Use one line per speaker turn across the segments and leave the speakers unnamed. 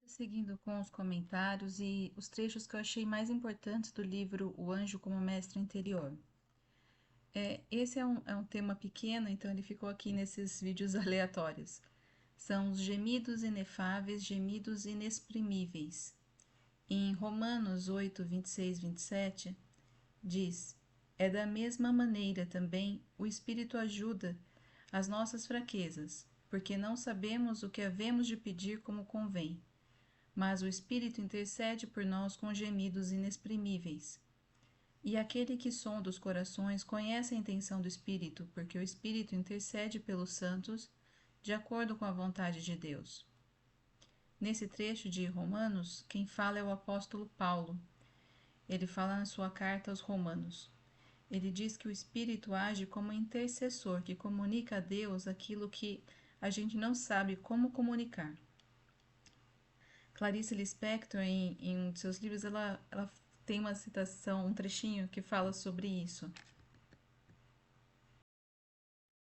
Seguindo com os comentários e os trechos que eu achei mais importantes do livro O Anjo como Mestre Interior. Esse é um tema pequeno, então ele ficou aqui nesses vídeos aleatórios. São os gemidos inefáveis, gemidos inexprimíveis. Em Romanos 8, 26, 27, diz: É da mesma maneira também o Espírito ajuda as nossas fraquezas, porque não sabemos o que havemos de pedir como convém, mas o Espírito intercede por nós com gemidos inexprimíveis. E aquele que sonda os corações conhece a intenção do Espírito, porque o Espírito intercede pelos santos de acordo com a vontade de Deus. Nesse trecho de Romanos, quem fala é o apóstolo Paulo. Ele fala na sua carta aos Romanos. Ele diz que o Espírito age como intercessor, que comunica a Deus aquilo que a gente não sabe como comunicar. Clarice Lispector, em um de seus livros, ela tem uma citação, um trechinho que fala sobre isso.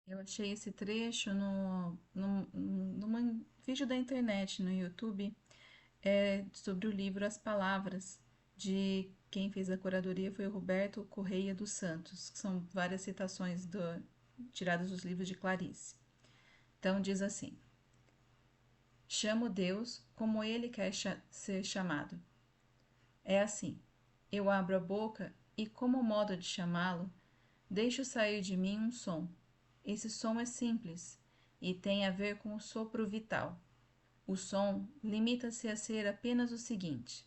Eu achei esse trecho num vídeo da internet, no YouTube, sobre o livro As Palavras, de quem fez a curadoria foi o Roberto Correia dos Santos, que são várias citações tiradas dos livros de Clarice. Então diz assim: Chamo Deus como ele quer ser chamado. É assim: eu abro a boca e, como modo de chamá-lo, deixo sair de mim um som. Esse som é simples e tem a ver com o sopro vital. O som limita-se a ser apenas o seguinte: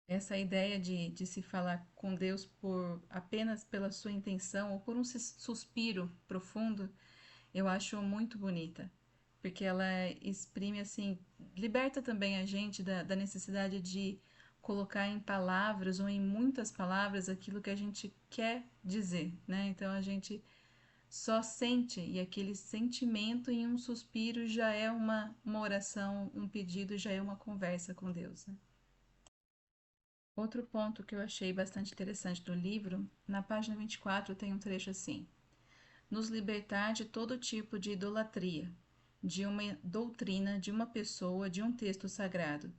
essa ideia de se falar com Deus apenas pela sua intenção ou por um suspiro profundo, eu acho muito bonita, porque ela exprime assim, liberta também a gente da necessidade de colocar em palavras ou em muitas palavras aquilo que a gente quer dizer, né? Então a gente só sente e aquele sentimento em um suspiro já é uma oração, um pedido, já é uma conversa com Deus, né? Outro ponto que eu achei bastante interessante do livro, na página 24 tem um trecho assim: nos libertar de todo tipo de idolatria, de uma doutrina, de uma pessoa, de um texto sagrado,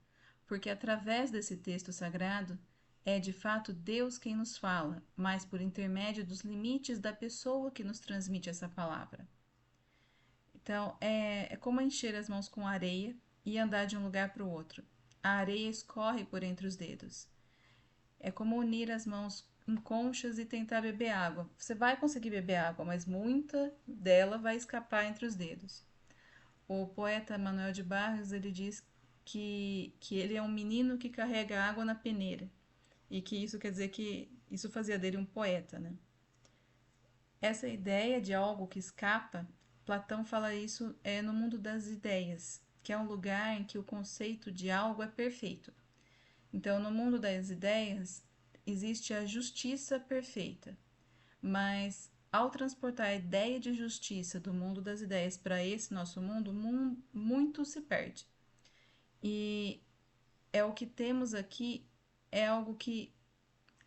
porque através desse texto sagrado é de fato Deus quem nos fala, mas por intermédio dos limites da pessoa que nos transmite essa palavra. Então, é como encher as mãos com areia e andar de um lugar para o outro. A areia escorre por entre os dedos. É como unir as mãos em conchas e tentar beber água. Você vai conseguir beber água, mas muita dela vai escapar entre os dedos. O poeta Manuel de Barros, ele diz que ele é um menino que carrega água na peneira. E que isso quer dizer que isso fazia dele um poeta, né? Essa ideia de algo que escapa, Platão fala isso no mundo das ideias, que é um lugar em que o conceito de algo é perfeito. Então, no mundo das ideias, existe a justiça perfeita, mas ao transportar a ideia de justiça do mundo das ideias para esse nosso mundo, muito se perde. E é o que temos aqui, é algo que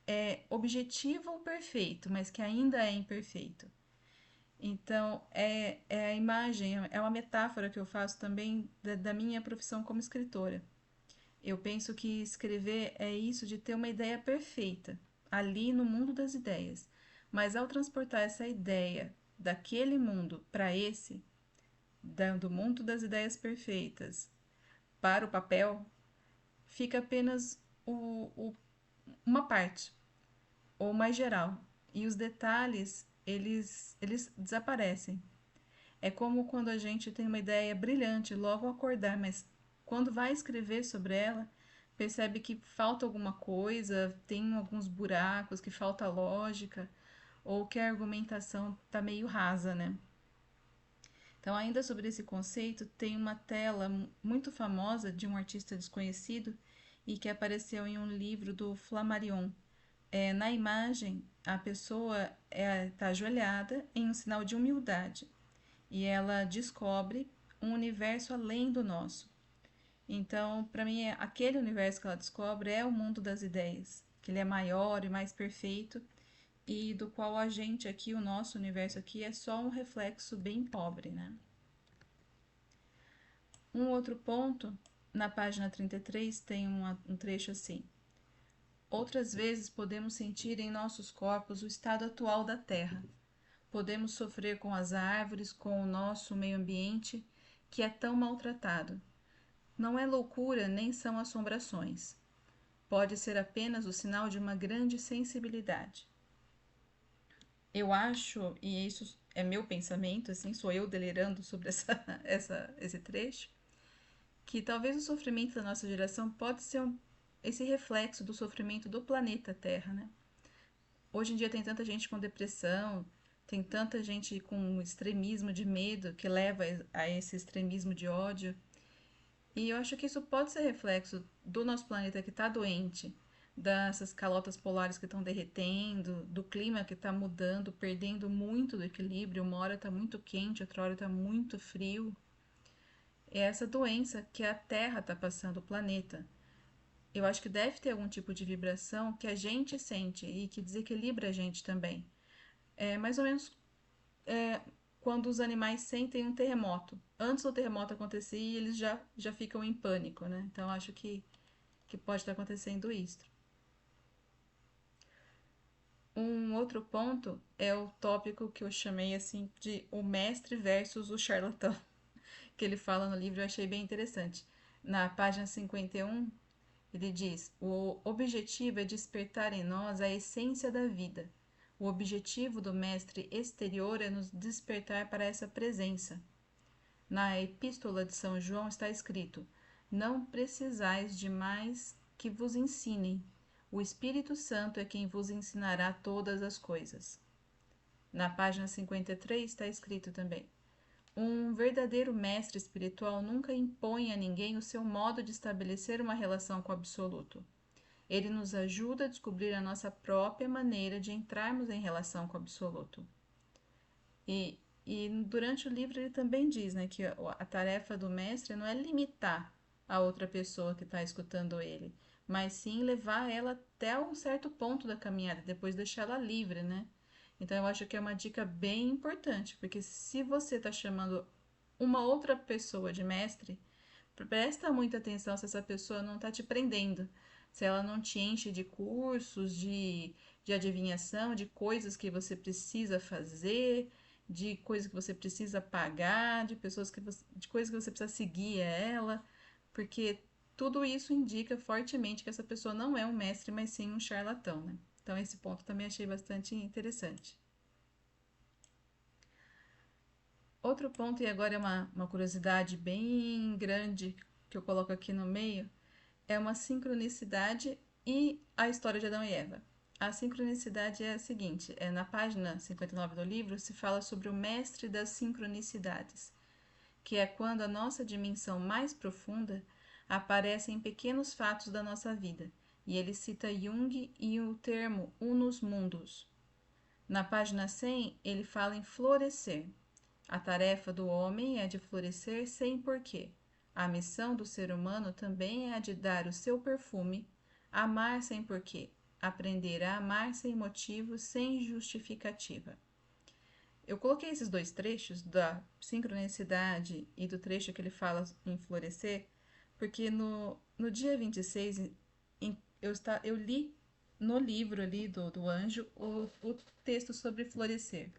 é objetivo ou perfeito, mas que ainda é imperfeito. Então, é a imagem, é uma metáfora que eu faço também da minha profissão como escritora. Eu penso que escrever é isso de ter uma ideia perfeita, ali no mundo das ideias. Mas ao transportar essa ideia daquele mundo para esse, do mundo das ideias perfeitas, para o papel, fica apenas uma parte, ou mais geral. E os detalhes, eles desaparecem. É como quando a gente tem uma ideia brilhante logo ao acordar, mas quando vai escrever sobre ela, percebe que falta alguma coisa, tem alguns buracos, que falta lógica, ou que a argumentação está meio rasa, né? Então, ainda sobre esse conceito, tem uma tela muito famosa de um artista desconhecido e que apareceu em um livro do Flammarion. Na imagem, a pessoa está ajoelhada em um sinal de humildade e ela descobre um universo além do nosso. Então, para mim, aquele universo que ela descobre é o mundo das ideias, que ele é maior e mais perfeito e do qual a gente aqui, o nosso universo aqui, é só um reflexo bem pobre, né? Um outro ponto, na página 33, tem um trecho assim: outras vezes podemos sentir em nossos corpos o estado atual da Terra. Podemos sofrer com as árvores, com o nosso meio ambiente, que é tão maltratado. Não é loucura nem são assombrações. Pode ser apenas o sinal de uma grande sensibilidade. Eu acho, e isso é meu pensamento, assim, sou eu delirando sobre esse trecho, que talvez o sofrimento da nossa geração pode ser esse reflexo do sofrimento do planeta Terra, né? Hoje em dia tem tanta gente com depressão, tem tanta gente com extremismo de medo que leva a esse extremismo de ódio. E eu acho que isso pode ser reflexo do nosso planeta que está doente, dessas calotas polares que estão derretendo, do clima que está mudando, perdendo muito do equilíbrio. Uma hora está muito quente, outra hora está muito frio. É essa doença que a Terra está passando, o planeta. Eu acho que deve ter algum tipo de vibração que a gente sente e que desequilibra a gente também. É mais ou menos é, quando os animais sentem um terremoto. Antes do terremoto acontecer, eles já ficam em pânico, né? Então acho que pode estar acontecendo isso. Um outro ponto é o tópico que eu chamei assim de o mestre versus o charlatão, que ele fala no livro, eu achei bem interessante. Na página 51, ele diz: o objetivo é despertar em nós a essência da vida. O objetivo do mestre exterior é nos despertar para essa presença. Na Epístola de São João está escrito: não precisais de mais que vos ensinem. O Espírito Santo é quem vos ensinará todas as coisas. Na página 53 está escrito também: um verdadeiro mestre espiritual nunca impõe a ninguém o seu modo de estabelecer uma relação com o absoluto. Ele nos ajuda a descobrir a nossa própria maneira de entrarmos em relação com o absoluto. E durante o livro ele também diz, né, que a tarefa do mestre não é limitar a outra pessoa que está escutando ele, mas sim levar ela até um certo ponto da caminhada, depois deixar ela livre, né? Então eu acho que é uma dica bem importante, porque se você está chamando uma outra pessoa de mestre, presta muita atenção se essa pessoa não está te prendendo, se ela não te enche de cursos, de adivinhação, de coisas que você precisa fazer, de coisas que você precisa pagar, de coisas que você precisa seguir ela, porque tudo isso indica fortemente que essa pessoa não é um mestre, mas sim um charlatão, né? Então esse ponto também achei bastante interessante. Outro ponto, e agora é uma curiosidade bem grande que eu coloco aqui no meio, é uma sincronicidade e a história de Adão e Eva. A sincronicidade é a seguinte: na página 59 do livro se fala sobre o mestre das sincronicidades, que é quando a nossa dimensão mais profunda aparece em pequenos fatos da nossa vida. E ele cita Jung e o termo unus mundus. Na página 100, ele fala em florescer. A tarefa do homem é de florescer sem porquê. A missão do ser humano também é a de dar o seu perfume, amar sem porquê, aprender a amar sem motivo, sem justificativa. Eu coloquei esses dois trechos da sincronicidade e do trecho que ele fala em florescer, porque no dia 26 eu li no livro ali do anjo o texto sobre florescer.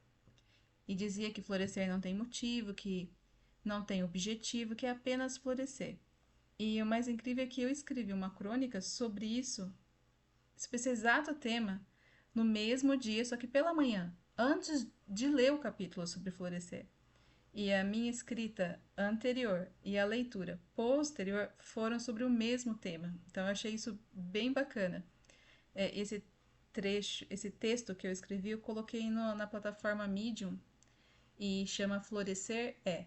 E dizia que florescer não tem motivo, que não tem objetivo, que é apenas florescer. E o mais incrível é que eu escrevi uma crônica sobre isso, sobre esse exato tema, no mesmo dia, só que pela manhã, antes de ler o capítulo sobre florescer. E a minha escrita anterior e a leitura posterior foram sobre o mesmo tema. Então eu achei isso bem bacana. Esse trecho, esse texto que eu escrevi, eu coloquei na plataforma Medium e chama Florescer É.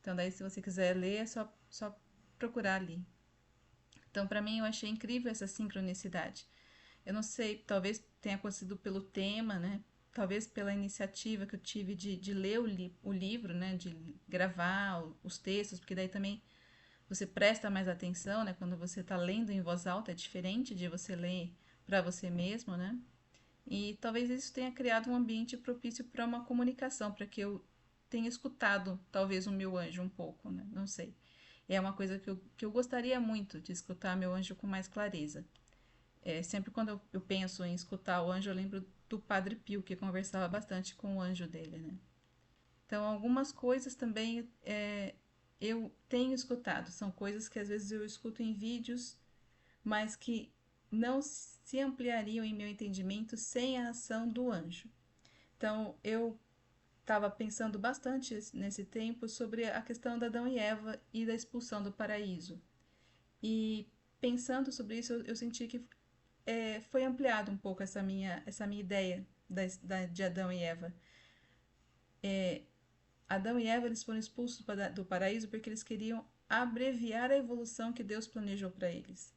Então daí se você quiser ler é só procurar ali. Então para mim eu achei incrível essa sincronicidade. Eu não sei, talvez tenha acontecido pelo tema, né? Talvez pela iniciativa que eu tive de ler o livro, né? De gravar os textos, porque daí também você presta mais atenção, né? Quando você está lendo em voz alta, é diferente de você ler para você mesmo, né? E talvez isso tenha criado um ambiente propício para uma comunicação, para que eu tenha escutado talvez o meu anjo um pouco, né? Não sei. É uma coisa que eu gostaria muito de escutar meu anjo com mais clareza. Sempre quando eu penso em escutar o anjo, eu lembro do Padre Pio, que conversava bastante com o anjo dele, né? Então, algumas coisas também eu tenho escutado. São coisas que às vezes eu escuto em vídeos, mas que não se ampliariam em meu entendimento sem a ação do anjo. Então, eu estava pensando bastante nesse tempo sobre a questão da Adão e Eva e da expulsão do paraíso. E pensando sobre isso, eu senti que foi ampliado um pouco essa minha ideia de Adão e Eva. Adão e Eva eles foram expulsos do paraíso porque eles queriam abreviar a evolução que Deus planejou para eles.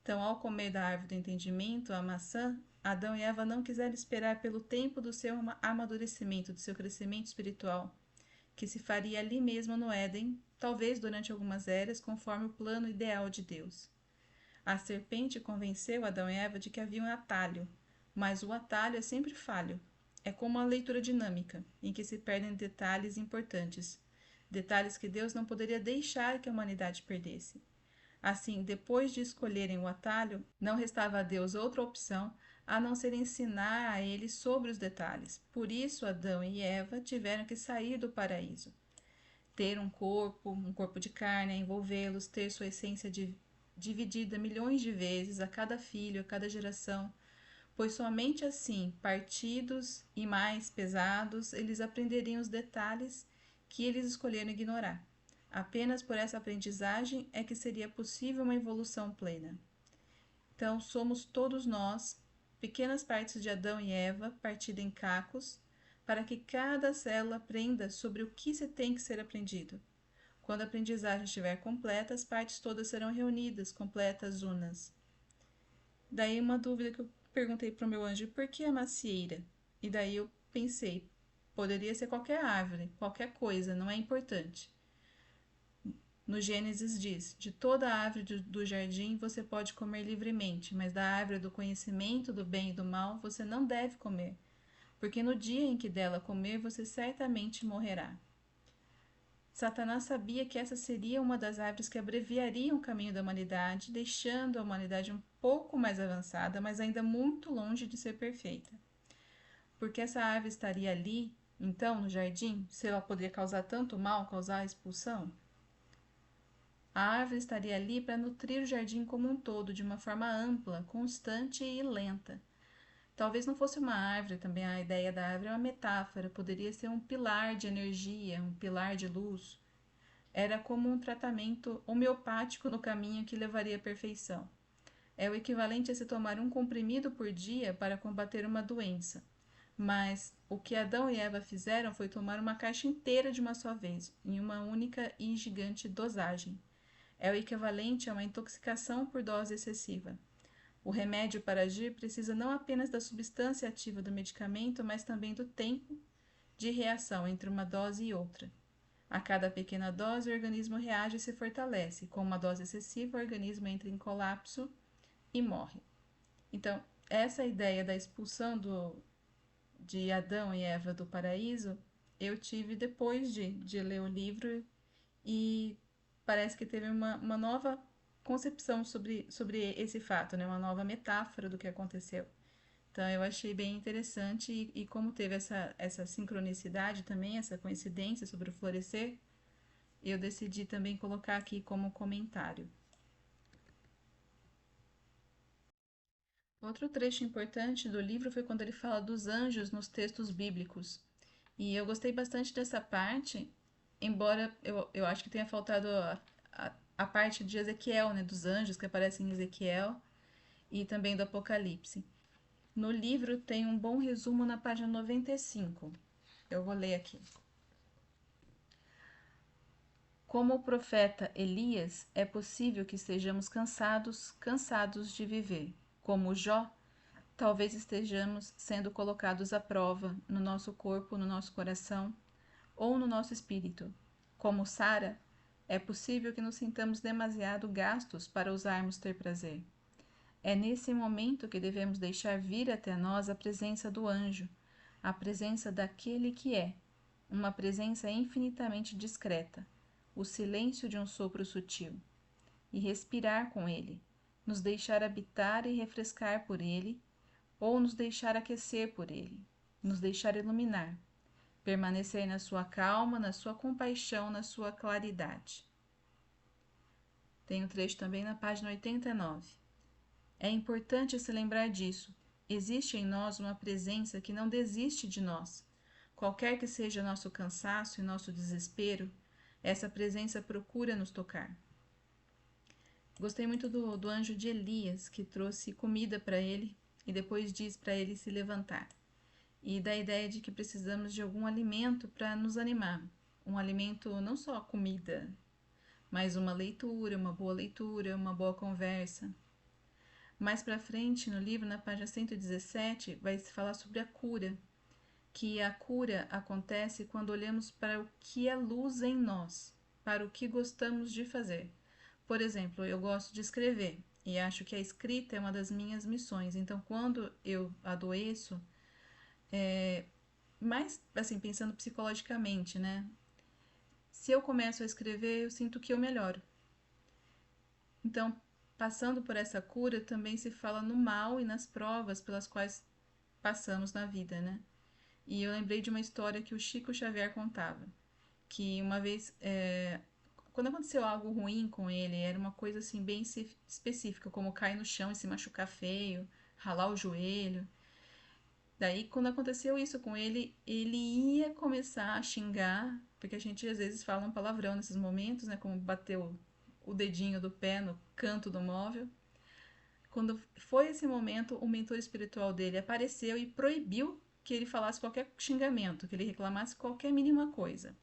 Então, ao comer da árvore do entendimento, a maçã, Adão e Eva não quiseram esperar pelo tempo do seu amadurecimento, do seu crescimento espiritual, que se faria ali mesmo no Éden, talvez durante algumas eras, conforme o plano ideal de Deus. A serpente convenceu Adão e Eva de que havia um atalho, mas o atalho é sempre falho. É como a leitura dinâmica, em que se perdem detalhes importantes, detalhes que Deus não poderia deixar que a humanidade perdesse. Assim, depois de escolherem o atalho, não restava a Deus outra opção a não ser ensinar a eles sobre os detalhes. Por isso, Adão e Eva tiveram que sair do paraíso. Ter um corpo de carne, envolvê-los, ter sua essência dividida milhões de vezes a cada filho, a cada geração, pois somente assim, partidos e mais pesados, eles aprenderiam os detalhes que eles escolheram ignorar. Apenas por essa aprendizagem é que seria possível uma evolução plena. Então, somos todos nós, pequenas partes de Adão e Eva, partidas em cacos, para que cada célula aprenda sobre o que se tem que ser aprendido. Quando a aprendizagem estiver completa, as partes todas serão reunidas, completas, unas. Daí uma dúvida que eu perguntei para o meu anjo, por que a macieira? E daí eu pensei, poderia ser qualquer árvore, qualquer coisa, não é importante. No Gênesis diz: de toda a árvore do jardim você pode comer livremente, mas da árvore do conhecimento do bem e do mal você não deve comer, porque no dia em que dela comer você certamente morrerá. Satanás sabia que essa seria uma das árvores que abreviariam o caminho da humanidade, deixando a humanidade um pouco mais avançada, mas ainda muito longe de ser perfeita. Porque essa árvore estaria ali, então, no jardim, se ela poderia causar tanto mal, causar a expulsão? A árvore estaria ali para nutrir o jardim como um todo, de uma forma ampla, constante e lenta. Talvez não fosse uma árvore, também a ideia da árvore é uma metáfora, poderia ser um pilar de energia, um pilar de luz. Era como um tratamento homeopático no caminho que levaria à perfeição. É o equivalente a se tomar um comprimido por dia para combater uma doença. Mas o que Adão e Eva fizeram foi tomar uma caixa inteira de uma só vez, em uma única e gigante dosagem. É o equivalente a uma intoxicação por dose excessiva. O remédio para agir precisa não apenas da substância ativa do medicamento, mas também do tempo de reação entre uma dose e outra. A cada pequena dose, o organismo reage e se fortalece. Com uma dose excessiva, o organismo entra em colapso e morre. Então, essa ideia da expulsão de Adão e Eva do paraíso, eu tive depois de ler o livro e parece que teve uma nova concepção sobre esse fato, né? Uma nova metáfora do que aconteceu. Então, eu achei bem interessante e como teve essa sincronicidade também, essa coincidência sobre o florescer, eu decidi também colocar aqui como comentário. Outro trecho importante do livro foi quando ele fala dos anjos nos textos bíblicos. E eu gostei bastante dessa parte, embora eu acho que tenha faltado a parte de Ezequiel, né, dos anjos que aparecem em Ezequiel e também do Apocalipse. No livro tem um bom resumo na página 95. Eu vou ler aqui. Como o profeta Elias, é possível que estejamos cansados de viver. Como Jó, talvez estejamos sendo colocados à prova no nosso corpo, no nosso coração ou no nosso espírito. Como Sara, é possível que nos sintamos demasiado gastos para ousarmos ter prazer. É nesse momento que devemos deixar vir até nós a presença do anjo, a presença daquele que é, uma presença infinitamente discreta, o silêncio de um sopro sutil, e respirar com ele, nos deixar habitar e refrescar por ele, ou nos deixar aquecer por ele, nos deixar iluminar, permanecer na sua calma, na sua compaixão, na sua claridade. Tem um trecho também na página 89. É importante se lembrar disso. Existe em nós uma presença que não desiste de nós. Qualquer que seja nosso cansaço e nosso desespero, essa presença procura nos tocar. Gostei muito do anjo de Elias, que trouxe comida para ele e depois diz para ele se levantar. E da ideia de que precisamos de algum alimento para nos animar. Um alimento, não só comida, mas uma leitura, uma boa conversa. Mais para frente no livro, na página 117, vai se falar sobre a cura, que a cura acontece quando olhamos para o que é luz em nós, para o que gostamos de fazer. Por exemplo, eu gosto de escrever e acho que a escrita é uma das minhas missões. Então, quando eu adoeço, mais assim, pensando psicologicamente, né? Se eu começo a escrever, eu sinto que eu melhoro. Então, passando por essa cura, também se fala no mal e nas provas pelas quais passamos na vida, né? E eu lembrei de uma história que o Chico Xavier contava, que uma vez, quando aconteceu algo ruim com ele, era uma coisa assim bem específica, como cair no chão e se machucar feio, ralar o joelho. Daí, quando aconteceu isso com ele, ele ia começar a xingar, porque a gente às vezes fala um palavrão nesses momentos, né? Como bateu o dedinho do pé no canto do móvel. Quando foi esse momento, o mentor espiritual dele apareceu e proibiu que ele falasse qualquer xingamento, que ele reclamasse qualquer mínima coisa.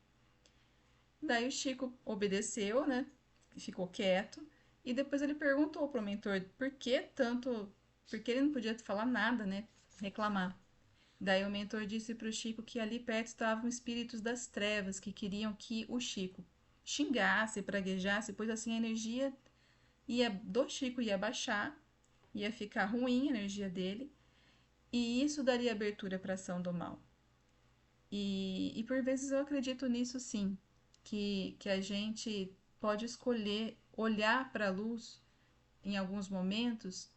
Daí o Chico obedeceu, né? Ficou quieto. E depois ele perguntou pro mentor por que tanto. Por que ele não podia falar nada, né? Reclamar. Daí o mentor disse pro Chico que ali perto estavam espíritos das trevas que queriam que o Chico xingasse, praguejasse, pois assim a energia do Chico ia baixar, ia ficar ruim a energia dele, e isso daria abertura para a ação do mal. E por vezes eu acredito nisso sim, que a gente pode escolher olhar para a luz em alguns momentos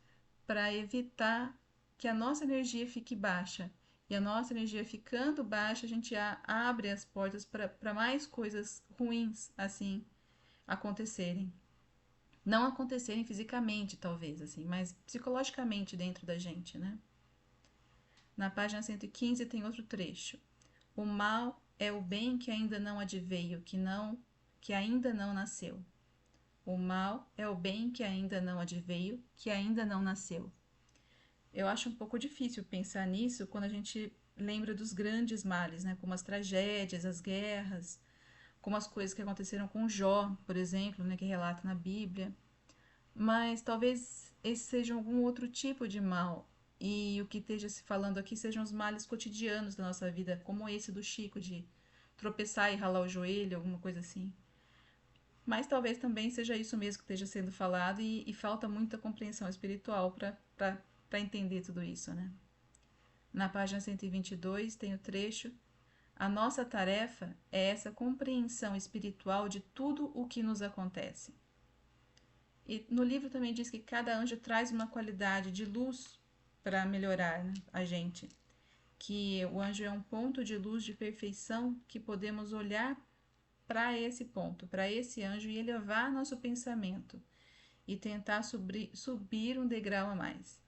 para evitar que a nossa energia fique baixa. E a nossa energia ficando baixa, a gente abre as portas para mais coisas ruins assim acontecerem. Não acontecerem fisicamente, talvez, assim, mas psicologicamente dentro da gente, né? Na página 115 tem outro trecho. O mal é o bem que ainda não adveio, que ainda não nasceu. O mal é o bem que ainda não adveio, que ainda não nasceu. Eu acho um pouco difícil pensar nisso quando a gente lembra dos grandes males, né? Como as tragédias, as guerras, como as coisas que aconteceram com Jó, por exemplo, né? Que relata na Bíblia. Mas talvez esse seja algum outro tipo de mal. E o que esteja se falando aqui sejam os males cotidianos da nossa vida, como esse do Chico, de tropeçar e ralar o joelho, alguma coisa assim. Mas talvez também seja isso mesmo que esteja sendo falado e falta muita compreensão espiritual para entender tudo isso, né? Na página 122 tem o trecho: a nossa tarefa é essa compreensão espiritual de tudo o que nos acontece. E no livro também diz que cada anjo traz uma qualidade de luz para melhorar, né, a gente. Que o anjo é um ponto de luz de perfeição que podemos olhar para esse ponto, para esse anjo e elevar nosso pensamento e tentar subir um degrau a mais.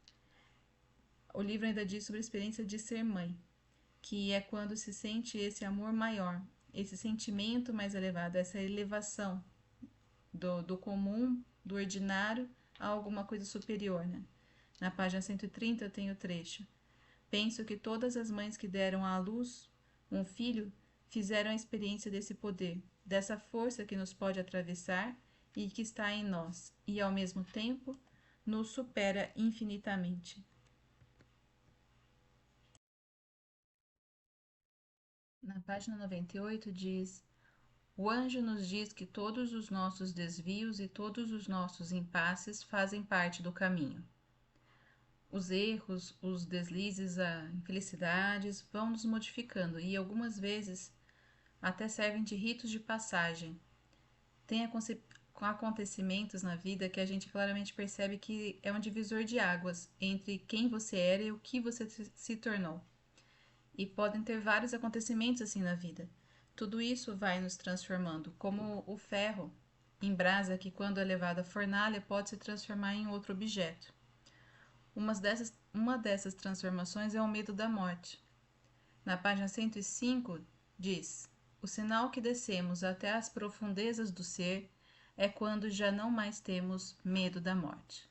O livro ainda diz sobre a experiência de ser mãe, que é quando se sente esse amor maior, esse sentimento mais elevado, essa elevação do comum, do ordinário, a alguma coisa superior, né? Na página 130 tem o trecho. Penso que todas as mães que deram à luz um filho fizeram a experiência desse poder, dessa força que nos pode atravessar e que está em nós, e ao mesmo tempo nos supera infinitamente. Na página 98 diz: o anjo nos diz que todos os nossos desvios e todos os nossos impasses fazem parte do caminho. os erros, os deslizes, as infelicidades vão nos modificando e algumas vezes até servem de ritos de passagem. Tem acontecimentos na vida que a gente claramente percebe que é um divisor de águas entre quem você era e o que você se tornou. E podem ter vários acontecimentos assim na vida. Tudo isso vai nos transformando, como o ferro em brasa que, quando é levado à fornalha, pode se transformar em outro objeto. Uma dessas transformações é o medo da morte. Na página 105 diz: o sinal que descemos até as profundezas do ser é quando já não mais temos medo da morte.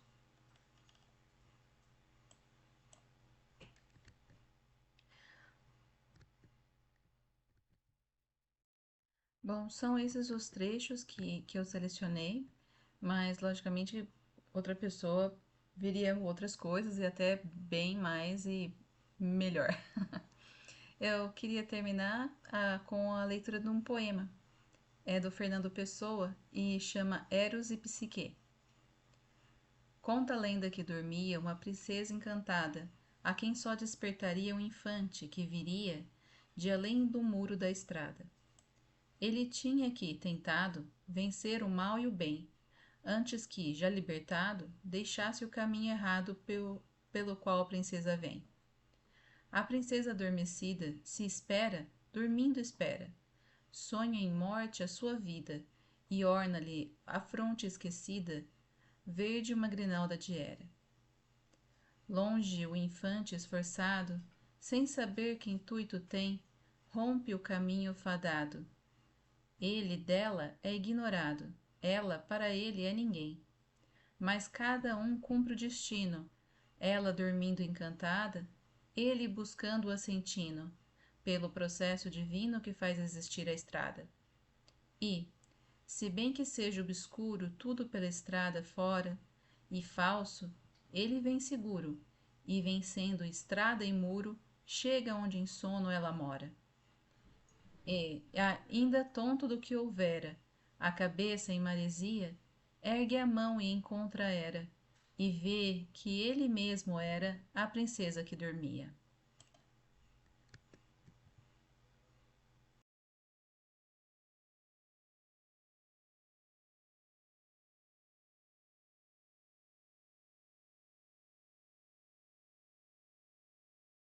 Bom, são esses os trechos que eu selecionei, mas logicamente outra pessoa viria outras coisas e até bem mais e melhor. Eu queria terminar com a leitura de um poema. É do Fernando Pessoa e chama Eros e Psique. Conta a lenda que dormia uma princesa encantada, a quem só despertaria um infante que viria de além do muro da estrada. Ele tinha que, tentado, vencer o mal e o bem, antes que, já libertado, deixasse o caminho errado pelo qual a princesa vem. A princesa adormecida se espera, dormindo espera. Sonha em morte a sua vida, e orna-lhe a fronte esquecida, verde uma grinalda de era. Longe o infante esforçado, sem saber que intuito tem, rompe o caminho fadado. Ele dela é ignorado, ela para ele é ninguém. Mas cada um cumpre o destino, ela dormindo encantada, ele buscando o assentino, pelo processo divino que faz existir a estrada. E, se bem que seja obscuro tudo pela estrada fora, e falso, ele vem seguro, e vencendo estrada e muro, chega onde em sono ela mora. E, ainda tonto do que houvera, a cabeça em maresia, ergue a mão e encontra era, e vê que ele mesmo era a princesa que dormia.